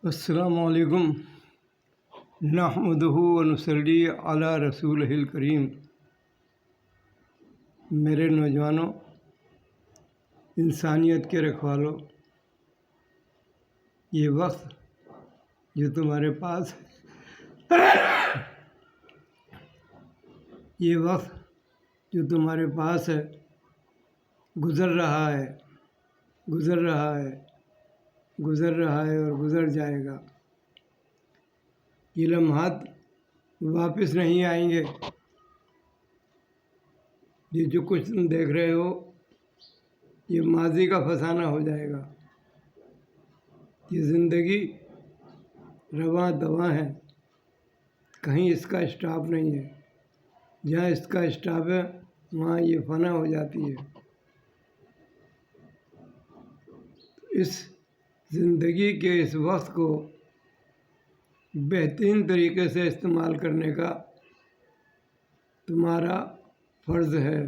السلام علیکم نحمدہ ونصلی علی رسولہ الکریم۔ میرے نوجوانوں، انسانیت کے رکھوالوں، یہ وقت جو تمہارے پاس ہے یہ وقت جو تمہارے پاس ہے گزر رہا ہے اور گزر جائے گا۔ یہ لمحات واپس نہیں آئیں گے۔ یہ جو کچھ تم دیکھ رہے ہو یہ ماضی کا فسانہ ہو جائے گا۔ یہ زندگی رواں دواں ہے، کہیں اس کا اسٹاپ نہیں ہے۔ جہاں اس کا اسٹاپ ہے وہاں یہ فنا ہو جاتی ہے۔ اس زندگی کے اس وقت کو بہترین طریقے سے استعمال کرنے کا تمہارا فرض ہے۔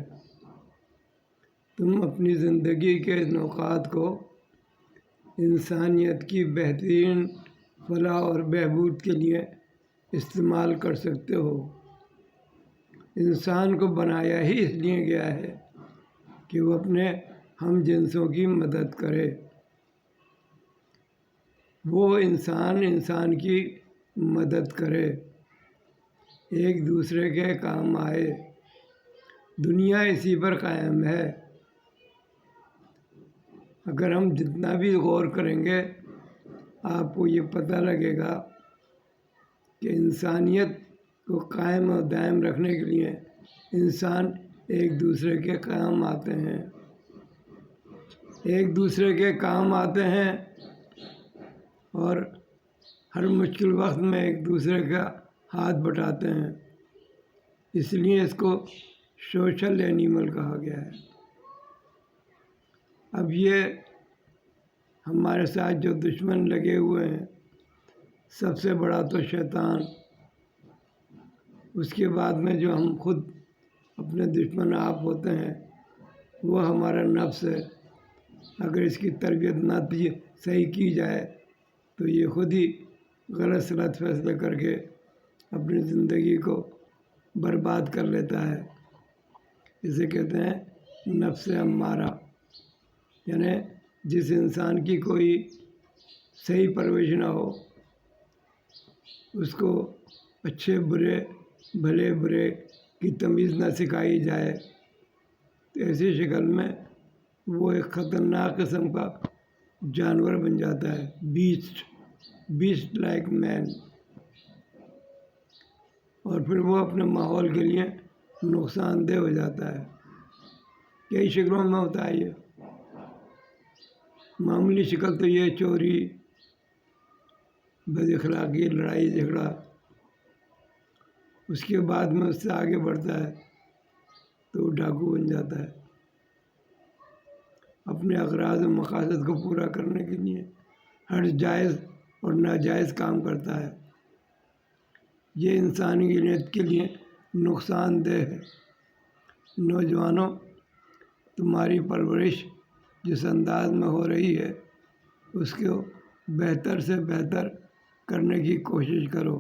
تم اپنی زندگی کے ان اوقات کو انسانیت کی بہترین فلاح اور بہبود کے لیے استعمال کر سکتے ہو۔ انسان کو بنایا ہی اس لیے گیا ہے کہ وہ اپنے ہم جنسوں کی مدد کرے۔ وہ انسان کی مدد کرے، ایک دوسرے کے کام آئے۔ دنیا اسی پر قائم ہے۔ اگر ہم جتنا بھی غور کریں گے آپ کو یہ پتہ لگے گا کہ انسانیت کو قائم اور دائم رکھنے کے لیے انسان ایک دوسرے کے کام آتے ہیں، اور ہر مشکل وقت میں ایک دوسرے کا ہاتھ بٹاتے ہیں۔ اس لیے اس کو سوشل اینیمل کہا گیا ہے۔ اب یہ ہمارے ساتھ جو دشمن لگے ہوئے ہیں، سب سے بڑا تو شیطان، اس کے بعد میں جو ہم خود اپنے دشمن آپ ہوتے ہیں وہ ہمارا نفس ہے۔ اگر اس کی تربیت نہ صحیح کی جائے تو یہ خود ہی غلط فیصلے کر کے اپنی زندگی کو برباد کر لیتا ہے۔ اسے کہتے ہیں نفس امارہ، یعنی جس انسان کی کوئی صحیح پرورش نہ ہو، اس کو اچھے برے بھلے برے کی تمیز نہ سکھائی جائے تو ایسی شکل میں وہ ایک خطرناک قسم کا جانور بن جاتا ہے، بیسٹ لائک مین، اور پھر وہ اپنے ماحول کے لیے نقصان دہ ہو جاتا ہے۔ کئی شکلوں میں ہوتا ہے یہ۔ معمولی شکل تو یہ چوری، بد اخلاقی، لڑائی جھگڑا، اس کے بعد میں اس سے آگے بڑھتا ہے تو وہ ڈاکو بن جاتا ہے۔ اپنے اغراض و مقاصد کو پورا کرنے کے لیے ہر جائز اور ناجائز کام کرتا ہے۔ یہ انسانیت کے لیے نقصان دہ ہے۔ نوجوانوں، تمہاری پرورش جس انداز میں ہو رہی ہے اس کو بہتر سے بہتر کرنے کی کوشش کرو۔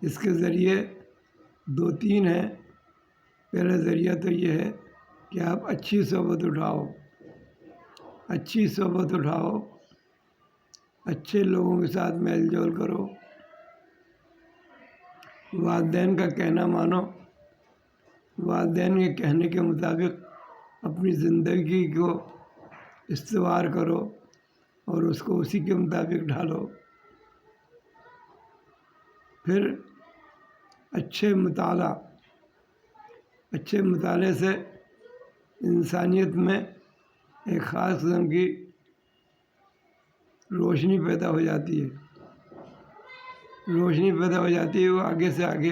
اس کے ذریعے دو تین ہیں۔ پہلا ذریعہ تو یہ ہے کہ آپ اچھی صحبت اٹھاؤ، اچھے لوگوں کے ساتھ میل جول کرو، والدین کا کہنا مانو، والدین کے کہنے کے مطابق اپنی زندگی کو استوار کرو اور اس کو اسی کے مطابق ڈھالو۔ پھر اچھے مطالعے سے انسانیت میں ایک خاص قسم کی روشنی پیدا ہو جاتی ہے۔ وہ آگے سے آگے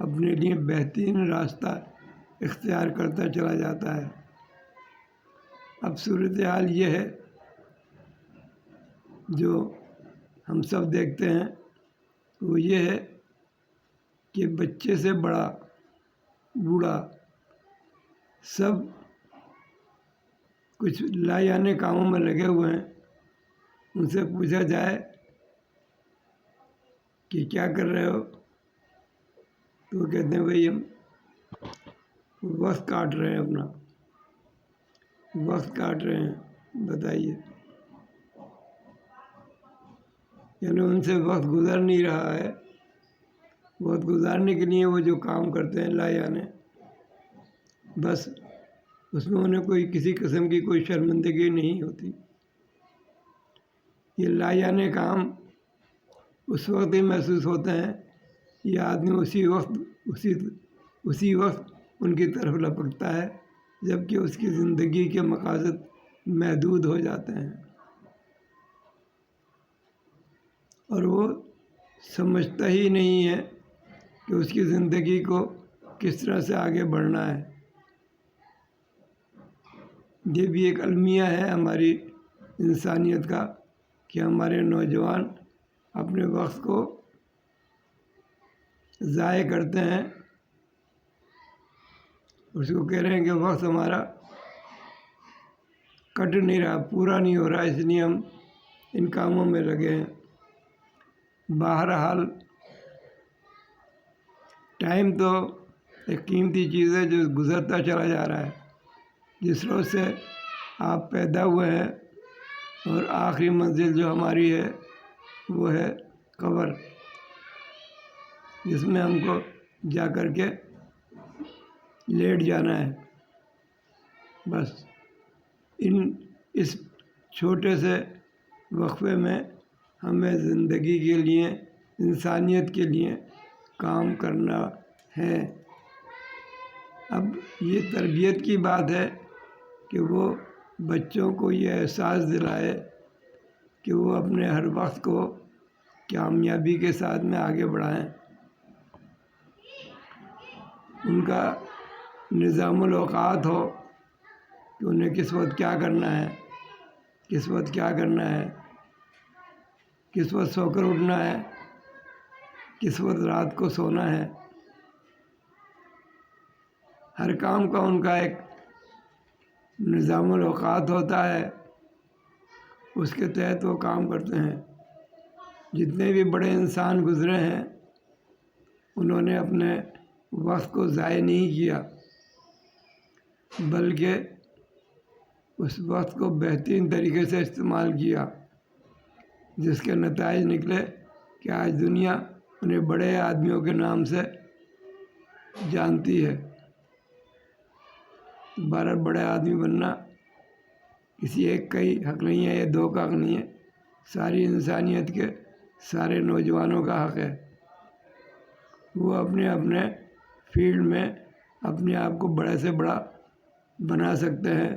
اپنے لیے بہترین راستہ اختیار کرتا چلا جاتا ہے۔ اب صورتحال یہ ہے جو ہم سب دیکھتے ہیں، وہ یہ ہے کہ بچے سے بڑا بوڑھا سب کچھ لا یعنی کاموں میں لگے ہوئے ہیں۔ ان سے پوچھا جائے کہ کیا کر رہے ہو؟ تو وہ کہتے ہیں بھائی ہم وقت کاٹ رہے ہیں، اپنا وقت کاٹ رہے ہیں۔ بتائیے، یعنی ان سے وقت گزر نہیں رہا ہے۔ وقت گزارنے کے لیے وہ جو کام کرتے ہیں لا یعنی، بس اس میں انہیں کوئی کسی قسم کی کوئی شرمندگی نہیں ہوتی۔ یہ لا یعنی کام اس وقت ہی محسوس ہوتے ہیں، یہ آدمی اسی وقت ان کی طرف لپکتا ہے جب کہ اس کی زندگی کے مقاصد محدود ہو جاتے ہیں، اور وہ سمجھتا ہی نہیں ہے کہ اس کی زندگی کو کس طرح سے آگے بڑھنا ہے۔ یہ بھی ایک المیہ ہے ہماری انسانیت کا کہ ہمارے نوجوان اپنے وقت کو ضائع کرتے ہیں۔ اس کو کہہ رہے ہیں کہ وقت ہمارا کٹ نہیں رہا، پورا نہیں ہو رہا، اس لیے ہم ان کاموں میں لگے ہیں۔ بہرحال ٹائم تو ایک قیمتی چیز ہے جو گزرتا چلا جا رہا ہے۔ جس روز سے آپ پیدا ہوئے ہیں اور آخری منزل جو ہماری ہے وہ ہے قبر، جس میں ہم کو جا کر کے لیٹ جانا ہے۔ بس اس چھوٹے سے وقفے میں ہمیں زندگی کے لیے، انسانیت کے لیے کام کرنا ہے۔ اب یہ تربیت کی بات ہے کہ وہ بچوں کو یہ احساس دلائے کہ وہ اپنے ہر وقت کو کامیابی کے ساتھ میں آگے بڑھائیں۔ ان کا نظام الاوقات ہو کہ انہیں کس وقت کیا کرنا ہے، کس وقت کیا کرنا ہے، کس وقت سو کر اٹھنا ہے، کس وقت رات کو سونا ہے۔ ہر کام کا ان کا ایک نظام الاوقات ہوتا ہے، اس کے تحت وہ کام کرتے ہیں۔ جتنے بھی بڑے انسان گزرے ہیں انہوں نے اپنے وقت کو ضائع نہیں کیا، بلکہ اس وقت کو بہترین طریقے سے استعمال کیا، جس کے نتائج نکلے کہ آج دنیا انہیں بڑے آدمیوں کے نام سے جانتی ہے۔ بہرحال بڑے آدمی بننا کسی ایک کا ہی حق نہیں ہے، یا دو کا حق نہیں ہے، ساری انسانیت کے سارے نوجوانوں کا حق ہے۔ وہ اپنے اپنے فیلڈ میں اپنے آپ کو بڑے سے بڑا بنا سکتے ہیں،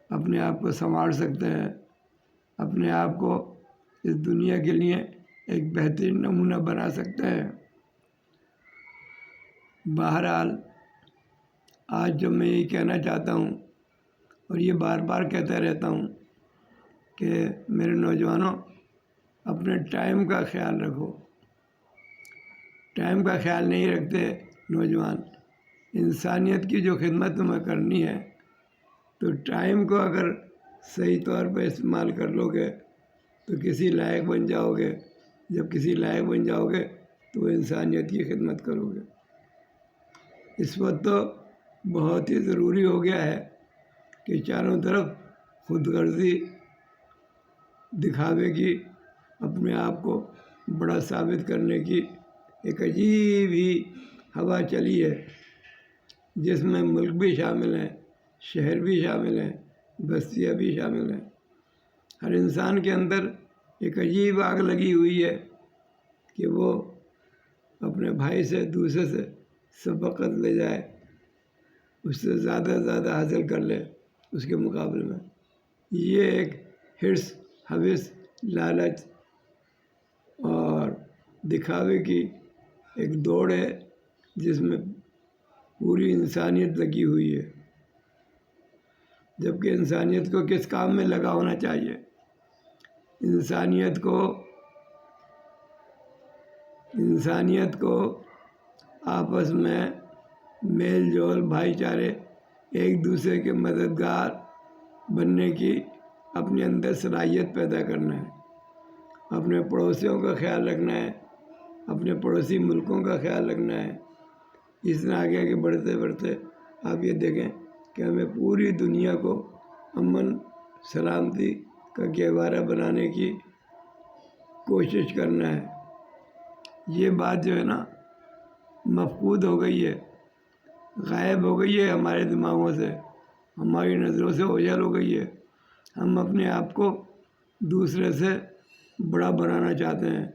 اپنے آپ کو سنوار سکتے ہیں، اپنے آپ کو اس دنیا کے لیے ایک بہترین نمونہ بنا سکتے ہیں۔ بہرحال آج جو میں یہ کہنا چاہتا ہوں، اور یہ بار بار کہتا رہتا ہوں، کہ میرے نوجوانوں اپنے ٹائم کا خیال رکھو۔ ٹائم کا خیال نہیں رکھتے نوجوان، انسانیت کی جو خدمت تمہیں کرنی ہے تو ٹائم کو اگر صحیح طور پہ استعمال کر لو گے تو کسی لائق بن جاؤ گے۔ جب کسی لائق بن جاؤ گے تو انسانیت کی خدمت کرو گے۔ اس وقت تو بہت ہی ضروری ہو گیا ہے کہ چاروں طرف خود غرضی دکھاوے کی، اپنے آپ کو بڑا ثابت کرنے کی ایک عجیب ہی ہوا چلی ہے، جس میں ملک بھی شامل ہیں، شہر بھی شامل ہیں، بستیاں بھی شامل ہیں۔ ہر انسان کے اندر ایک عجیب آگ لگی ہوئی ہے کہ وہ اپنے بھائی سے، دوسرے سے سبقت لے جائے، اس سے زیادہ زیادہ حاصل کر لے اس کے مقابلے میں۔ یہ ایک حرص، ہوس، لالچ اور دکھاوے کی ایک دوڑ ہے جس میں پوری انسانیت لگی ہوئی ہے، جبکہ انسانیت کو کس کام میں لگا ہونا چاہیے؟ انسانیت کو آپس میں میل جول، بھائی چارے، ایک دوسرے کے مددگار بننے کی اپنے اندر صلاحیت پیدا کرنا ہے، اپنے پڑوسیوں کا خیال رکھنا ہے، اپنے پڑوسی ملکوں کا خیال رکھنا ہے۔ اس طرح آگے آگے بڑھتے بڑھتے آپ یہ دیکھیں کہ ہمیں پوری دنیا کو امن سلامتی کا گہوارہ بنانے کی کوشش کرنا ہے۔ یہ بات جو ہے نا مفقود ہو گئی ہے، غائب ہو گئی ہے ہمارے دماغوں سے، ہماری نظروں سے اوجھل ہو گئی ہے۔ ہم اپنے آپ کو دوسرے سے بڑا بنانا چاہتے ہیں،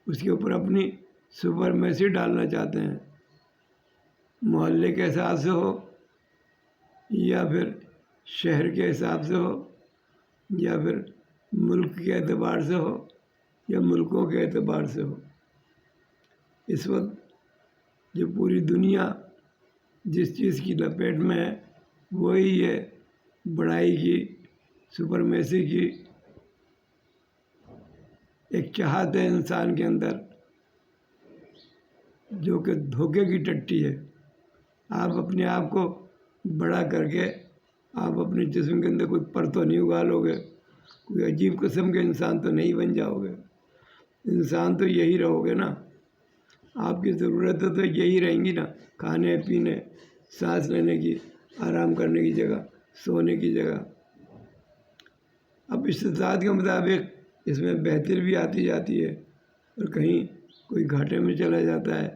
اس کے اوپر اپنی سپرمیسی ڈالنا چاہتے ہیں، محلے کے حساب سے ہو یا پھر شہر کے حساب سے ہو یا پھر ملک کے اعتبار سے ہو یا ملکوں کے اعتبار سے ہو۔ اس وقت جو پوری دنیا جس چیز کی لپیٹ میں ہے وہی ہے بڑائی کی، سپرمیسی کی ایک چاہت ہے انسان کے اندر، جو کہ دھوکے کی ٹٹی ہے۔ آپ اپنے آپ کو بڑا کر کے آپ اپنے جسم کے اندر کوئی پر تو نہیں اگا لو گے، کوئی عجیب قسم کے انسان تو نہیں بن جاؤ گے۔ انسان تو یہی رہو گے نا، آپ کی ضرورتیں تو یہی رہیں گی نا، کھانے پینے، سانس لینے کی، آرام کرنے کی جگہ، سونے کی جگہ۔ اب استطاعت کے مطابق اس میں بہتری بھی آتی جاتی ہے، اور کہیں کوئی گھاٹے میں چلا جاتا ہے،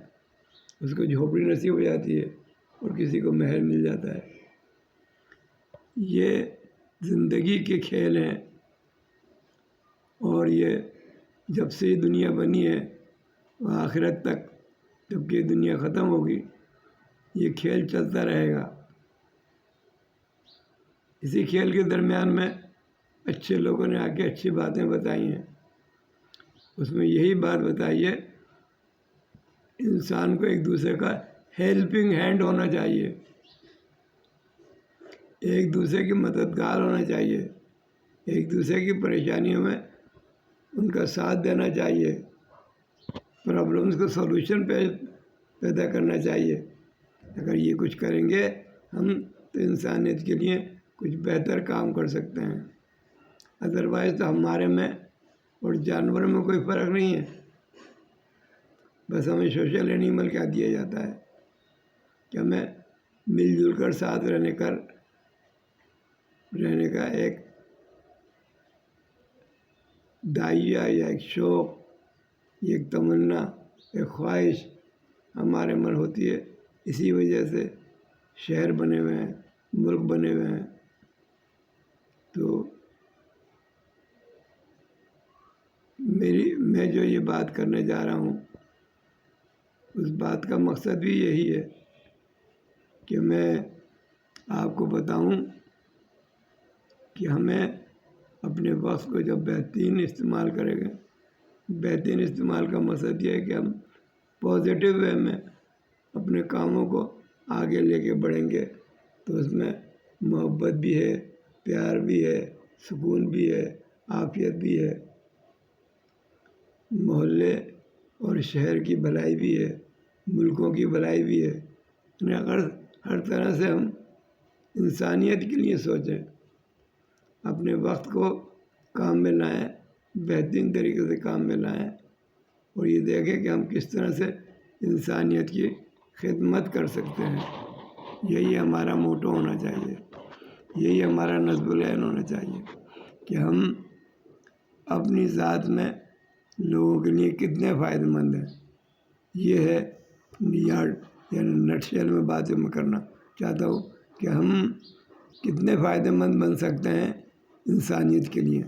اس کو جھوپڑی نصیب ہو جاتی ہے اور کسی کو محل مل جاتا ہے۔ یہ زندگی کے کھیل ہیں، اور یہ جب سے یہ دنیا بنی ہے آخرت تک، جب کہ یہ دنیا ختم ہوگی، یہ کھیل چلتا رہے گا۔ اسی کھیل کے درمیان میں اچھے لوگوں نے آ کے اچھی باتیں بتائی ہیں۔ اس میں یہی بات بتائی ہے، انسان کو ایک دوسرے کا ہیلپنگ ہینڈ ہونا چاہیے، ایک دوسرے کی مددگار ہونا چاہیے، ایک دوسرے کی پریشانیوں میں ان کا ساتھ دینا چاہیے، پرابلمس کو سولوشن پیدا کرنا چاہیے۔ اگر یہ کچھ کریں گے ہم تو انسانیت کے لیے کچھ بہتر کام کر سکتے ہیں۔ ادروائز تو ہمارے میں اور جانوروں میں کوئی فرق نہیں ہے، بس ہمیں سوشل اینیمل کہہ دیا جاتا ہے کہ ہمیں مل جل کر ساتھ رہنے کا ایک دائیا یا ایک شوق، ایک تمنا، ایک خواہش ہمارے من ہوتی ہے۔ اسی وجہ سے شہر بنے ہوئے ہیں، ملک بنے ہوئے ہیں۔ تو میں جو یہ بات کرنے جا رہا ہوں، اس بات کا مقصد بھی یہی ہے کہ میں آپ کو بتاؤں کہ ہمیں اپنے وقت کو جب بہترین استعمال کریں گے، بہترین استعمال کا مقصد یہ ہے کہ ہم پازیٹیو وے میں اپنے کاموں کو آگے لے کے بڑھیں گے، تو اس میں محبت بھی ہے، پیار بھی ہے، سکون بھی ہے، عافیت بھی ہے، محلے اور شہر کی بھلائی بھی ہے، ملکوں کی بھلائی بھی ہے۔ یعنی اگر ہر طرح سے ہم انسانیت کے لیے سوچیں، اپنے وقت کو کام میں لائیں، بہترین طریقے سے کام میں لائیں، اور یہ دیکھیں کہ ہم کس طرح سے انسانیت کی خدمت کر سکتے ہیں۔ یہی ہمارا موٹو ہونا چاہیے، یہی ہمارا نصب العین ہونا چاہیے کہ ہم اپنی ذات میں لوگوں کے لیے کتنے فائدہ مند ہیں۔ یہ ہے یعنی نٹ شیل میں بات میں کرنا چاہتا ہوں کہ ہم کتنے فائدہ مند بن سکتے ہیں انسانیت کے لیے۔